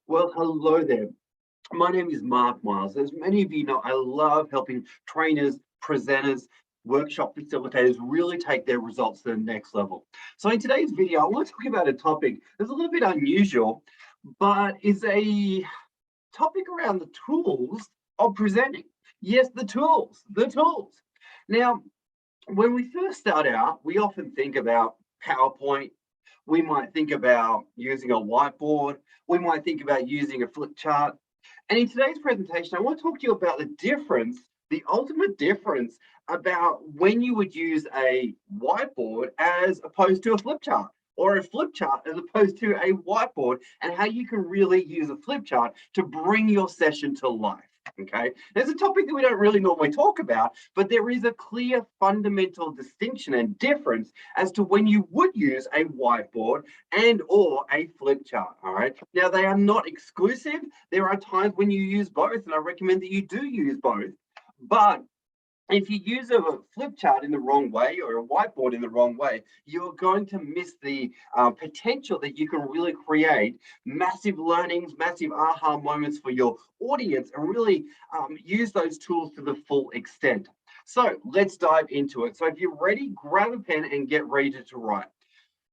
Well, hello there. My name is Mark Miles. As many of you know, I love helping trainers, presenters, workshop facilitators really take their results to the next level. So in today's video, I want to talk about a topic that's a little bit unusual, but is a topic around the tools of presenting. Yes, the tools. Now, when we first start out, we often think about PowerPoint. We might think about using a whiteboard. We might think about using a flip chart. And in today's presentation, I want to talk to you about the difference, the ultimate difference about when you would use a whiteboard as opposed to a flip chart, or a flip chart as opposed to a whiteboard, and how you can really use a flip chart to bring your session to life. Okay, there's a topic that we don't really normally talk about, but there is a clear fundamental distinction and difference as to when you would use a whiteboard and or a flip chart. All right, now they are not exclusive. There are times when you use both, and I recommend that you do use both. But if you use a flip chart in the wrong way or a whiteboard in the wrong way, you're going to miss the potential that you can really create massive learnings, massive aha moments for your audience, and really use those tools to the full extent. So let's dive into it. So if you're ready, grab a pen and get ready to write.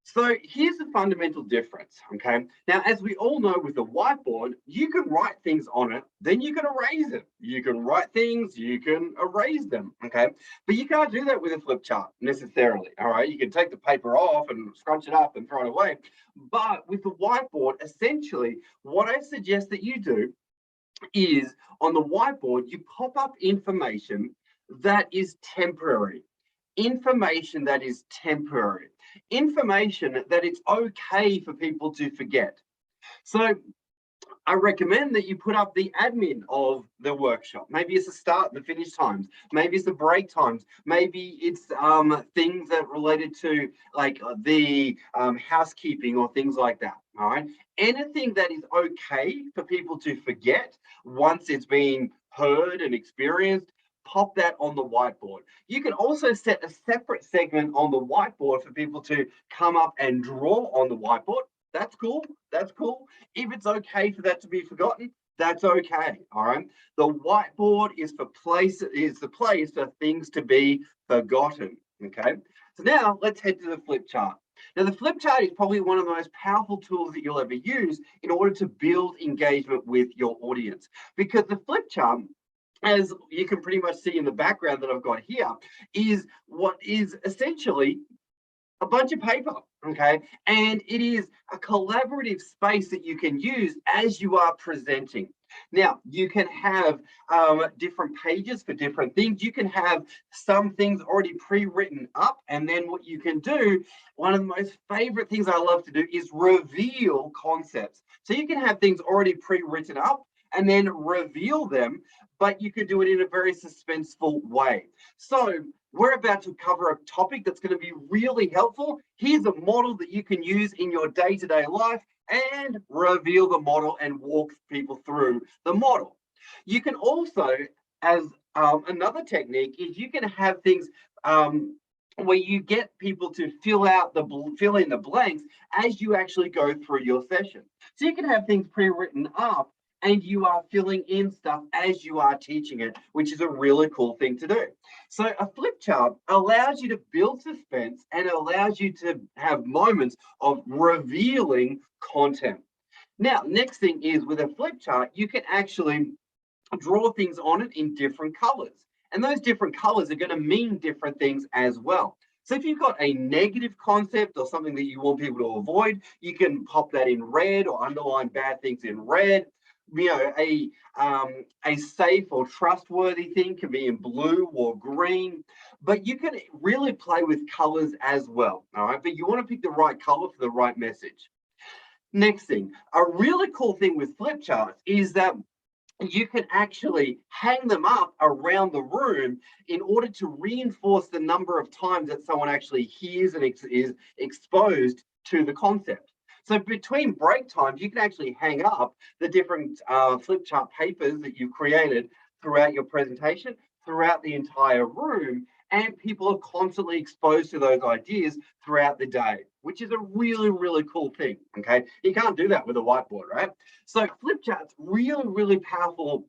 So here's the fundamental difference, okay? Now, as we all know with the whiteboard, you can write things on it, then you can erase it. You can write things, you can erase them, okay? But you can't do that with a flip chart necessarily, all right? You can take the paper off and scrunch it up and throw it away. But with the whiteboard, essentially, what I suggest that you do is on the whiteboard, you pop up information that is temporary. Information that is temporary, information that it's okay for people to forget. So I recommend that you put up the admin of the workshop. Maybe it's the start and the finish times. Maybe it's the break times. Maybe it's things that related to like the housekeeping or things like that. All right. Anything that is okay for people to forget once it's been heard and experienced, pop that on the whiteboard. You can also set a separate segment on the whiteboard for people to come up and draw on the whiteboard. That's cool. That's cool. If it's okay for that to be forgotten, that's okay. All right. The whiteboard is the place for things to be forgotten. Okay. So now let's head to the flip chart. Now, the flip chart is probably one of the most powerful tools that you'll ever use in order to build engagement with your audience, because the flip chart, as you can pretty much see in the background that I've got here, is what is essentially a bunch of paper, okay? And it is a collaborative space that you can use as you are presenting. Now, you can have different pages for different things. You can have some things already pre-written up, and then what you can do, one of the most favorite things I love to do is reveal concepts. So you can have things already pre-written up and then reveal them, but you could do it in a very suspenseful way. So we're about to cover a topic that's going to be really helpful. Here's a model that you can use in your day-to-day life and reveal the model and walk people through the model. You can also, as another technique, is you can have things where you get people to fill in the blanks as you actually go through your session. So you can have things pre-written up, and you are filling in stuff as you are teaching it, which is a really cool thing to do. So a flip chart allows you to build suspense and allows you to have moments of revealing content. Now, next thing is with a flip chart, you can actually draw things on it in different colors. And those different colors are going to mean different things as well. So if you've got a negative concept or something that you want people to avoid, you can pop that in red or underline bad things in red. You know, a safe or trustworthy thing can be in blue or green, but you can really play with colors as well. All right, but you want to pick the right color for the right message. Next thing, a really cool thing with flip charts is that you can actually hang them up around the room in order to reinforce the number of times that someone actually hears and is exposed to the concept. So between break times, you can actually hang up the different flip chart papers that you've created throughout your presentation, throughout the entire room, and people are constantly exposed to those ideas throughout the day. which is a really, really cool thing, okay? You can't do that with a whiteboard, right? So Flipcharts, really, really powerful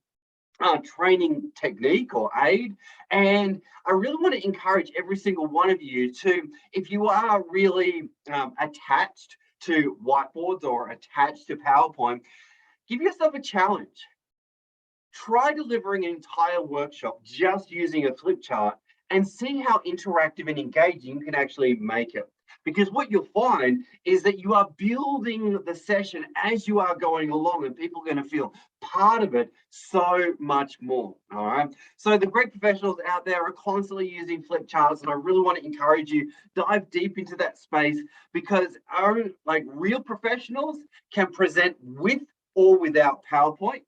training technique or aid. And I really want to encourage every single one of you to, if you are really attached to whiteboards or attached to PowerPoint, give yourself a challenge. Try delivering an entire workshop just using a flip chart and see how interactive and engaging you can actually make it. Because what you'll find is that you are building the session as you are going along, and people are going to feel part of it so much more. All right. So the great professionals out there are constantly using flip charts, and I really want to encourage you dive deep into that space, because our real professionals can present with or without PowerPoint,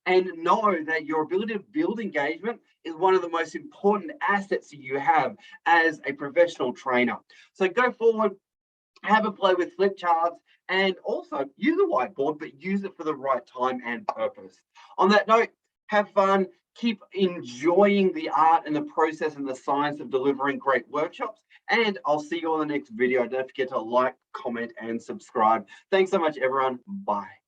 and know that your ability to build engagement is one of the most important assets that you have as a professional trainer. So go forward, have a play with flip charts, and also use a whiteboard, but use it for the right time and purpose. On that note, have fun, keep enjoying the art and the process and the science of delivering great workshops, and I'll see you on the next video. Don't forget to like, comment, and subscribe. Thanks so much, everyone. Bye.